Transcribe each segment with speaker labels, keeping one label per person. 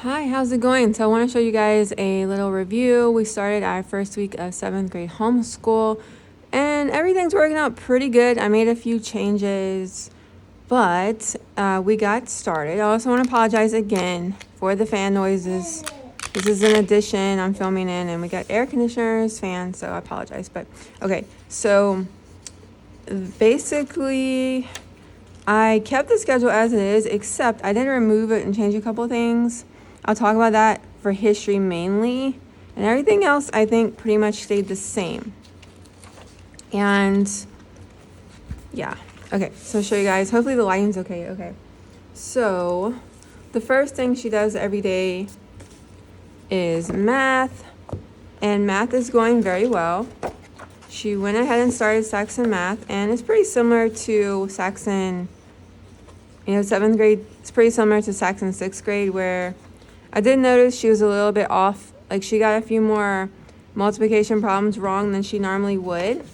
Speaker 1: Hi, how's it going? So I want to show you guys a little review. We started our first week of 7th grade homeschool and everything's working out pretty good. I made a few changes, but we got started. I also want to apologize again for the fan noises. This is an addition I'm filming in, and we got air conditioners, fans, so I apologize. But okay, so basically I kept the schedule as it is, except I did remove it and change a couple of things. I'll talk about that for history mainly, and everything else I think pretty much stayed the same. And yeah, okay, so I'll show you guys. Hopefully the lighting's okay. Okay, so the first thing she does every day is math, and math is going very well. She went ahead and started Saxon math, and it's pretty similar to Saxon, 7th grade. It's pretty similar to Saxon 6th grade, where I did notice she was a little bit off. Like, she got a few more multiplication problems wrong than she normally would,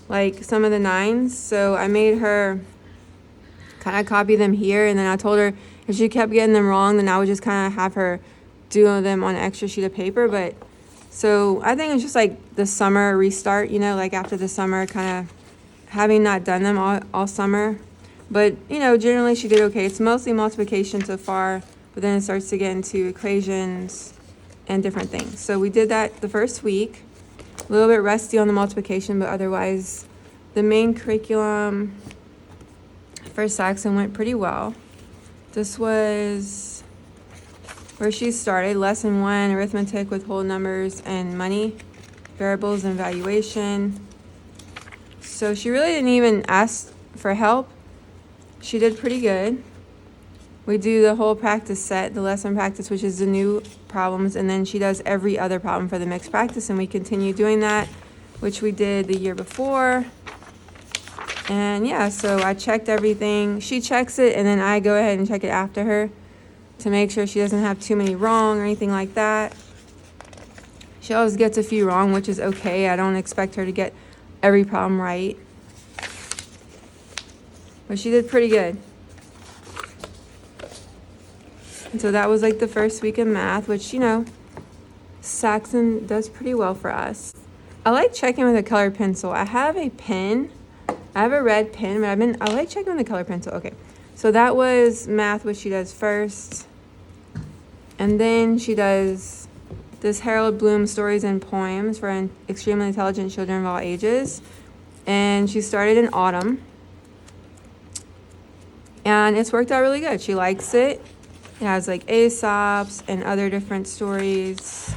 Speaker 1: like some of the 9s. So I made her kind of copy them here, and then I told her if she kept getting them wrong, then I would just kind of have her do them on an extra sheet of paper. But so I think it's just like the summer restart, like after the summer, kind of having not done them all summer. But, generally she did okay. It's mostly multiplication so far, but then it starts to get into equations and different things. So we did that the first week. A little bit rusty on the multiplication, but otherwise the main curriculum for Saxon went pretty well. This was where she started. Lesson 1, arithmetic with whole numbers and money, variables and valuation. So she really didn't even ask for help. She did pretty good. We do the whole practice set, the lesson practice, which is the new problems, and then she does every other problem for the mixed practice, and we continue doing that, which we did the year before. And yeah, so I checked everything. She checks it, and then I go ahead and check it after her to make sure she doesn't have too many wrong or anything like that. She always gets a few wrong, which is okay. I don't expect her to get every problem right. But she did pretty good. And so that was like the first week of math, which, Saxon does pretty well for us. I like checking with a colored pencil. I have a pen. I have a red pen, but I like checking with a colored pencil. Okay, so that was math, which she does first. And then she does this Harold Bloom stories and poems for extremely intelligent children of all ages. And she started in autumn. And it's worked out really good. She likes it. It has like Aesop's and other different stories.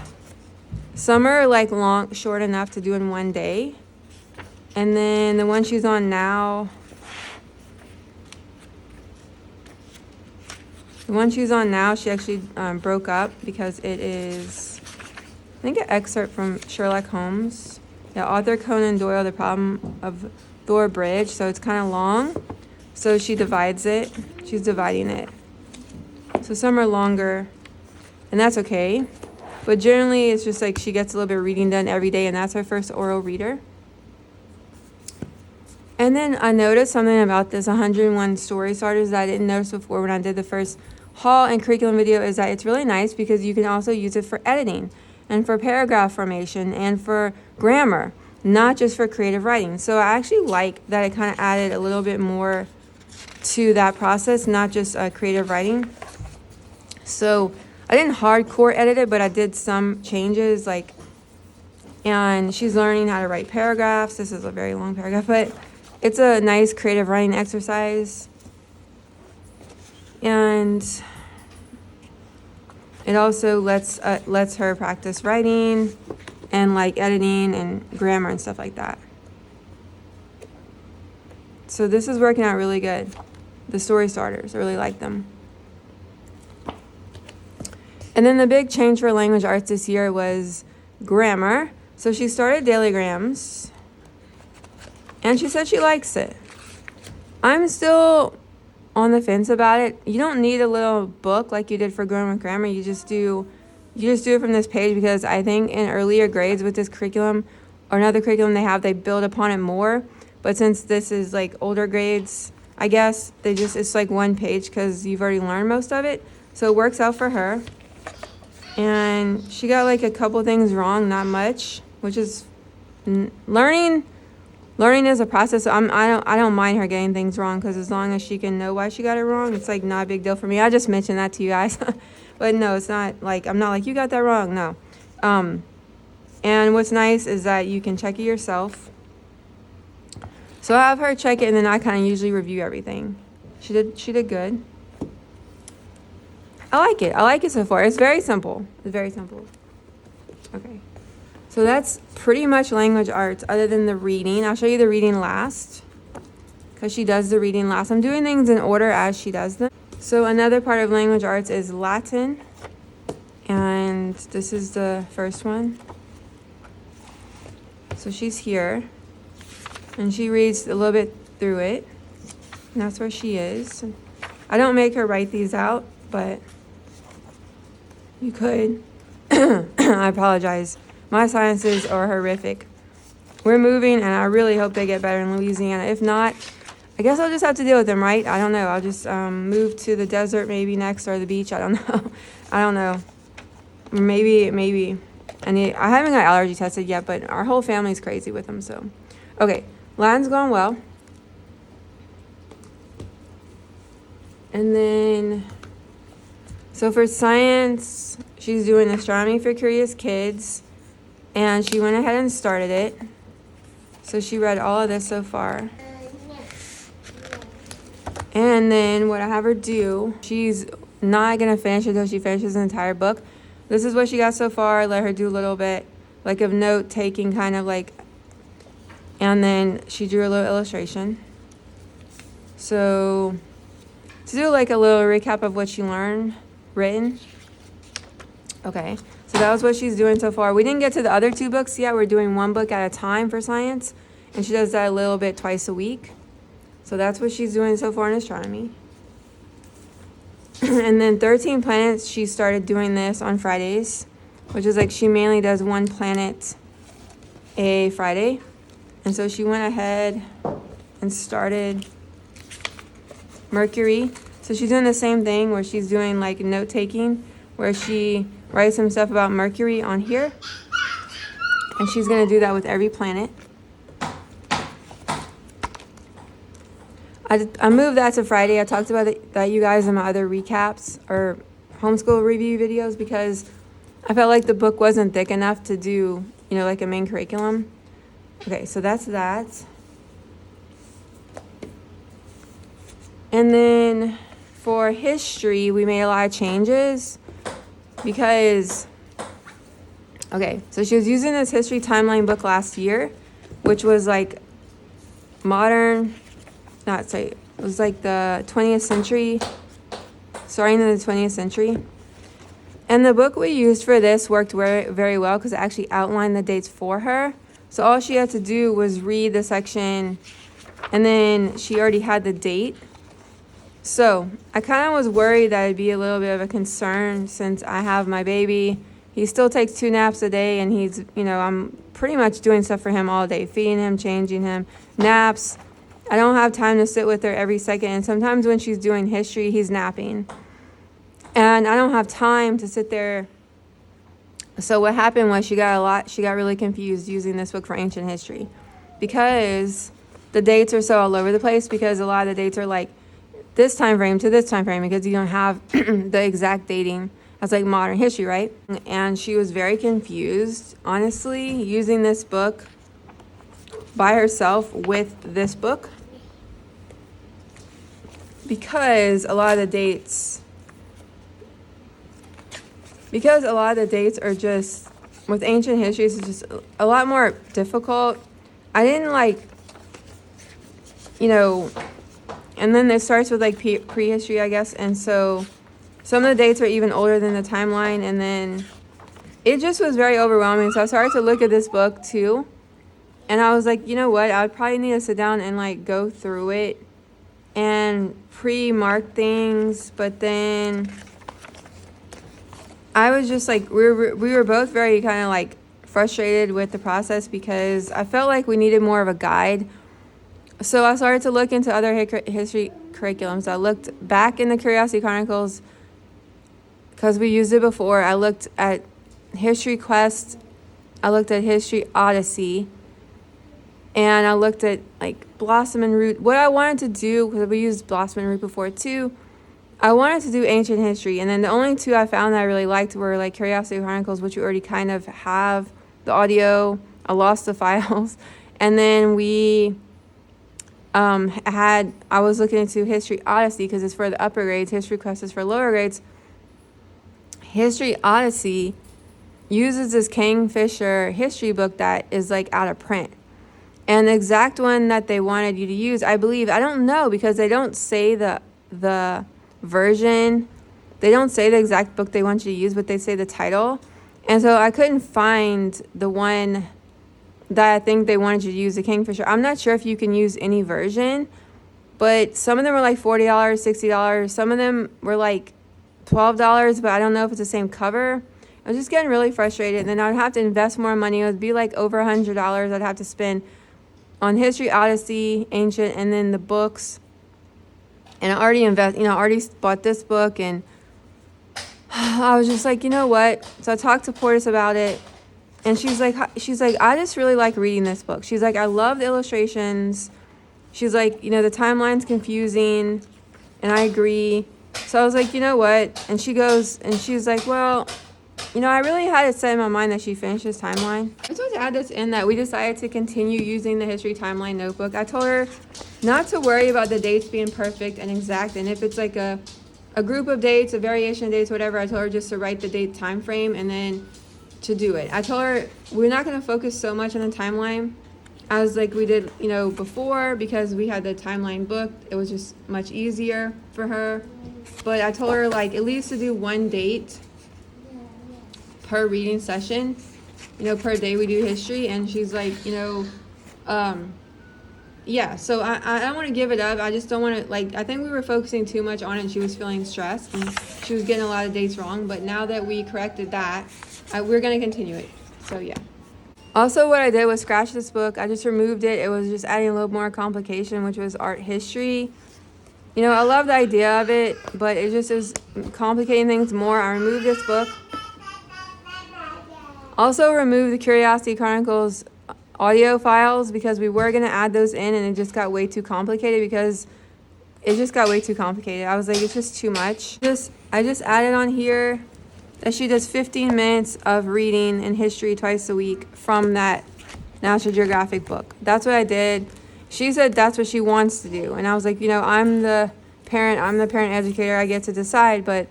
Speaker 1: Some are like short enough to do in one day. And then the one she's on now, she actually broke up because it is, I think, an excerpt from Sherlock Holmes. Yeah, Arthur Conan Doyle, The Problem of Thor Bridge. So it's kind of long. So she divides it. She's dividing it. So some are longer, and that's okay. But generally, it's just like she gets a little bit of reading done every day, and that's her first oral reader. And then I noticed something about this 101 story starters that I didn't notice before when I did the first haul and curriculum video, is that it's really nice because you can also use it for editing and for paragraph formation and for grammar, not just for creative writing. So I actually like that it kind of added a little bit more to that process, not just creative writing. So I didn't hardcore edit it, but I did some changes, and she's learning how to write paragraphs. This is a very long paragraph, but it's a nice creative writing exercise. And it also lets her practice writing and editing and grammar and stuff like that. So this is working out really good. The story starters, I really like them. And then the big change for language arts this year was grammar. So she started dailygrams, and she said she likes it. I'm still on the fence about it. You don't need a little book like you did for Growing with Grammar. You just do it from this page, because I think in earlier grades with this curriculum or another curriculum they build upon it more. But since this is older grades, I guess it's like one page because you've already learned most of it. So it works out for her. And she got like a couple things wrong, not much, which is learning. Learning is a process. So I don't mind her getting things wrong, because as long as she can know why she got it wrong, it's like not a big deal for me. I just mentioned that to you guys. But no, it's not like, I'm not like, you got that wrong. No. And what's nice is that you can check it yourself. So I have her check it, and then I kind of usually review everything. She did good. I like it. I like it so far. It's very simple. It's very simple. Okay. So that's pretty much language arts, other than the reading. I'll show you the reading last, because she does the reading last. I'm doing things in order as she does them. So another part of language arts is Latin. And this is the first one. So she's here. And she reads a little bit through it. And that's where she is. I don't make her write these out, but you could. I apologize. My sciences are horrific. We're moving, and I really hope they get better in Louisiana. If not, I guess I'll just have to deal with them, right? I don't know. I'll just move to the desert maybe next, or the beach. I don't know. I don't know. Maybe. I haven't got allergy tested yet, but our whole family's crazy with them, so. Okay, Latin's going well. And then, so for science, she's doing astronomy for curious kids. And she went ahead and started it. So she read all of this so far. And then what I have her do, she's not going to finish until she finishes the entire book. This is what she got so far. Let her do a little bit like of note taking, kind of like, and then she drew a little illustration. So to do like a little recap of what she learned written. Okay. So that was what she's doing so far. We didn't get to the other two books yet. We're doing one book at a time for science. And she does that a little bit twice a week. So that's what she's doing so far in astronomy. And then 13 planets, she started doing this on Fridays, which is like she mainly does one planet a Friday. And so she went ahead and started Mercury. So she's doing the same thing where she's doing like note taking, where she writes some stuff about Mercury on here. And she's going to do that with every planet. I moved that to Friday. I talked about that you guys in my other recaps or homeschool review videos, because I felt like the book wasn't thick enough to do, like a main curriculum. Okay, so that's that. And then for history, we made a lot of changes because, okay, so she was using this history timeline book last year, which was like it was like the 20th century, starting in the 20th century. And the book we used for this worked very, very well because it actually outlined the dates for her. So all she had to do was read the section, and then she already had the date. So I kind of was worried that it'd be a little bit of a concern since I have my baby. He still takes 2 naps a day, and he's, I'm pretty much doing stuff for him all day, feeding him, changing him, naps. I don't have time to sit with her every second. And sometimes when she's doing history, he's napping. And I don't have time to sit there. So what happened was she got really confused using this book for ancient history, because the dates are so all over the place, because a lot of the dates are like this time frame to this time frame, because you don't have the exact dating as like modern history, right? And she was very confused, honestly, using this book by herself with this book, because a lot of the dates are just, with ancient histories, it's just a lot more difficult. I didn't and then it starts with like prehistory, I guess. And so some of the dates are even older than the timeline. And then it just was very overwhelming. So I started to look at this book too. And I was like, you know what? I would probably need to sit down and like go through it and pre-mark things. But then I was just like, we were both very kind of like frustrated with the process, because I felt like we needed more of a guide. So I started to look into other history curriculums. I looked back in the Curiosity Chronicles because we used it before. I looked at History Quest, I looked at History Odyssey, and I looked at like Blossom and Root. What I wanted to do, because we used Blossom and Root before too, I wanted to do ancient history, and then the only two I found that I really liked were like Curiosity Chronicles, which you already kind of have the audio. I lost the files, and then we I was looking into History Odyssey because it's for the upper grades. History Quest is for lower grades. History Odyssey uses this Kingfisher history book that is like out of print. And the exact one that they wanted you to use, I believe, I don't know because they don't say the version. They don't say the exact book they want you to use, but they say the title. And so I couldn't find the one that I think they wanted you to use, the Kingfisher. I'm not sure if you can use any version, but some of them were like $40, $60. Some of them were like $12, but I don't know if it's the same cover. I was just getting really frustrated. And then I'd have to invest more money. It would be like over $100 I'd have to spend on History Odyssey, Ancient, and then the books. And I already already bought this book, and I was just like, you know what? So I talked to Portis about it, and she's like, I just really like reading this book. She's like, I love the illustrations. She's like, the timeline's confusing, and I agree. So I was like, you know what? And she goes, and she's like, well, I really had it set in my mind that she finished this timeline. I just wanted to add this in that we decided to continue using the history timeline notebook. I told her not to worry about the dates being perfect and exact, and if it's like a group of dates, a variation of dates, whatever, I told her just to write the date time frame and then to do it. I told her we're not going to focus so much on the timeline as like we did, before, because we had the timeline booked. It was just much easier for her. But I told her like at least to do one date per reading session, per day we do history. And she's like, yeah, so I don't want to give it up. I just don't want to, I think we were focusing too much on it, and she was feeling stressed, and she was getting a lot of dates wrong. But now that we corrected that, we're going to continue it. So, yeah. Also, what I did was scratch this book. I just removed it. It was just adding a little more complication, which was art history. I love the idea of it, but it just is complicating things more. I removed this book. Also removed the Curiosity Chronicles audio files because we were going to add those in, and it just got way too complicated because it just got way too complicated. I was like, it's just too much. I just added on here that she does 15 minutes of reading and history twice a week from that National Geographic book. That's what I did. She said that's what she wants to do. And I was like, I'm the parent educator, I get to decide, but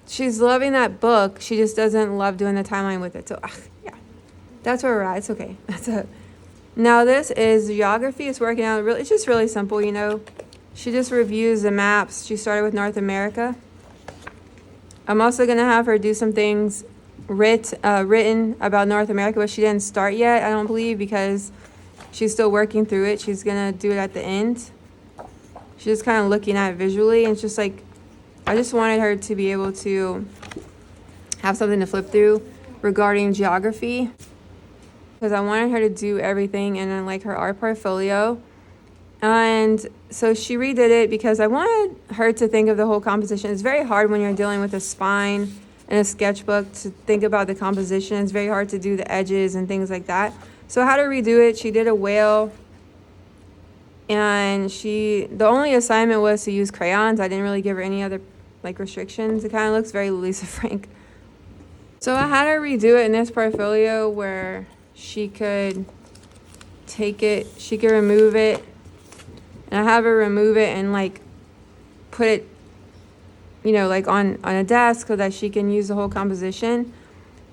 Speaker 1: she's loving that book. She just doesn't love doing the timeline with it. So, yeah, that's where we're at. It's okay. That's it. Now this is geography. It's working out really. It's just really simple, She just reviews the maps. She started with North America. I'm also gonna have her do some things written about North America, but she didn't start yet, I don't believe, because she's still working through it. She's gonna do it at the end. She's just kind of looking at it visually, and it's just like, I just wanted her to be able to have something to flip through regarding geography, because I wanted her to do everything in like her art portfolio. And so she redid it because I wanted her to think of the whole composition. It's very hard when you're dealing with a spine and a sketchbook to think about the composition. It's very hard to do the edges and things like that. So I had her redo it. She did a whale, and the only assignment was to use crayons. I didn't really give her any other restrictions. It kind of looks very Lisa Frank. So I had her redo it in this portfolio where she could take it, she could remove it, and I have her remove it and put it, on a desk so that she can use the whole composition.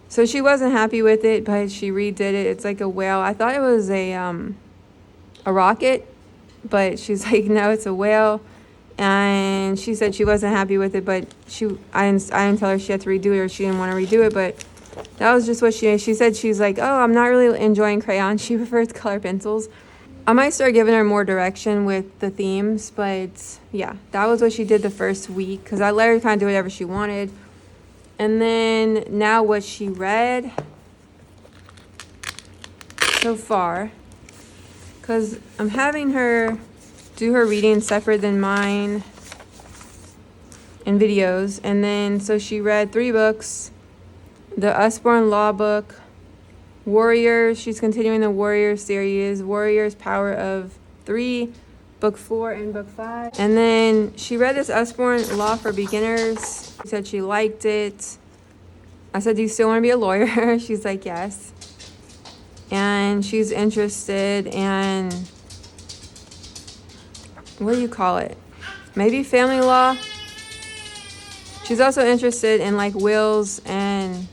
Speaker 1: So she wasn't happy with it, but she redid it. It's like a whale. I thought it was a rocket, but she's like, no, it's a whale. And she said she wasn't happy with it, but I didn't tell her she had to redo it, or she didn't want to redo it, but that was just what she said. She's like, oh, I'm not really enjoying crayons. She prefers color pencils. I might start giving her more direction with the themes, but yeah, that was what she did the first week, because I let her kind of do whatever she wanted. And then now what she read so far, because I'm having her do her reading separate than mine. and videos. And then, so she read 3 books. The Usborne Law book, Warriors, she's continuing the Warriors series, Warriors Power of 3, book 4 and book 5. And then she read this Usborne Law for Beginners. She said she liked it. I said, do you still want to be a lawyer? She's like, yes. And she's interested in, what do you call it? Maybe family law. She's also interested in like wills and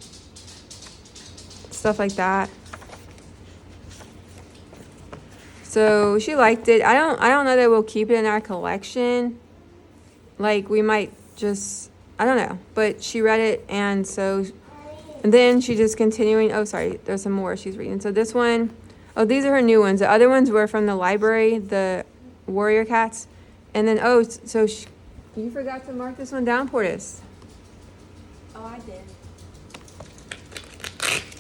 Speaker 1: stuff like that. So she liked it. I don't know that we'll keep it in our collection. Like we might just, I don't know. But she read it, and then she just continuing. Oh, sorry, there's some more she's reading. So this one, oh, these are her new ones. The other ones were from the library, the Warrior Cats. And then, you forgot to mark this one down, Portis.
Speaker 2: Oh, I did.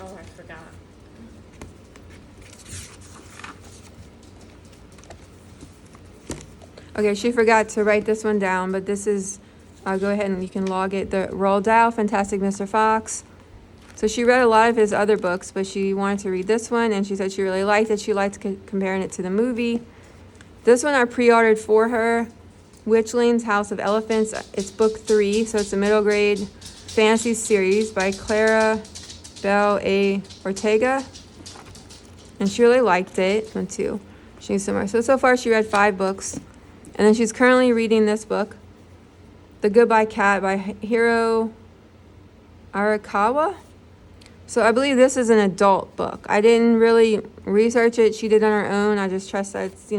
Speaker 2: Oh, I forgot.
Speaker 1: Okay, she forgot to write this one down, but this is, I'll go ahead and you can log it. The Roald Dahl, Fantastic Mr. Fox. So she read a lot of his other books, but she wanted to read this one, and she said she really liked it. She liked comparing it to the movie. This one I pre-ordered for her, Witchling's House of Elephants. It's book 3, so it's a middle grade fantasy series by Clara Bell A. Ortega. And she really liked it. One, two. She needs some more. So far she read 5 books. And then she's currently reading this book, The Goodbye Cat by Hiro Arakawa. So I believe this is an adult book. I didn't really research it. She did on her own. I just trust that it's,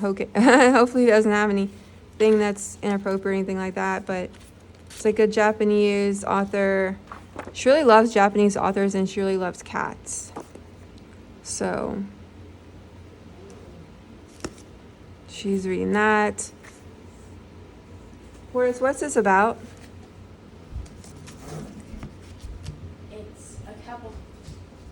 Speaker 1: hopefully it doesn't have anything that's inappropriate or anything like that. But it's like a Japanese author. She really loves Japanese authors, and she really loves cats. So she's reading that. What's this about?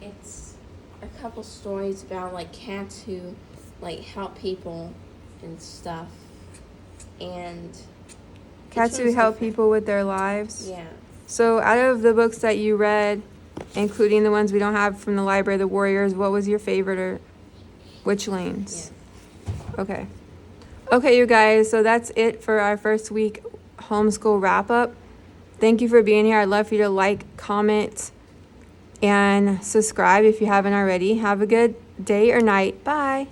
Speaker 2: It's a couple stories about like cats who like help people and stuff. And
Speaker 1: Cats who help people with their lives?
Speaker 2: Yeah.
Speaker 1: So out of the books that you read, including the ones we don't have from the library, the Warriors, what was your favorite, or Witchlings?
Speaker 2: Yeah.
Speaker 1: Okay. Okay, you guys, so that's it for our first week homeschool wrap-up. Thank you for being here. I'd love for you to like, comment, and subscribe if you haven't already. Have a good day or night. Bye.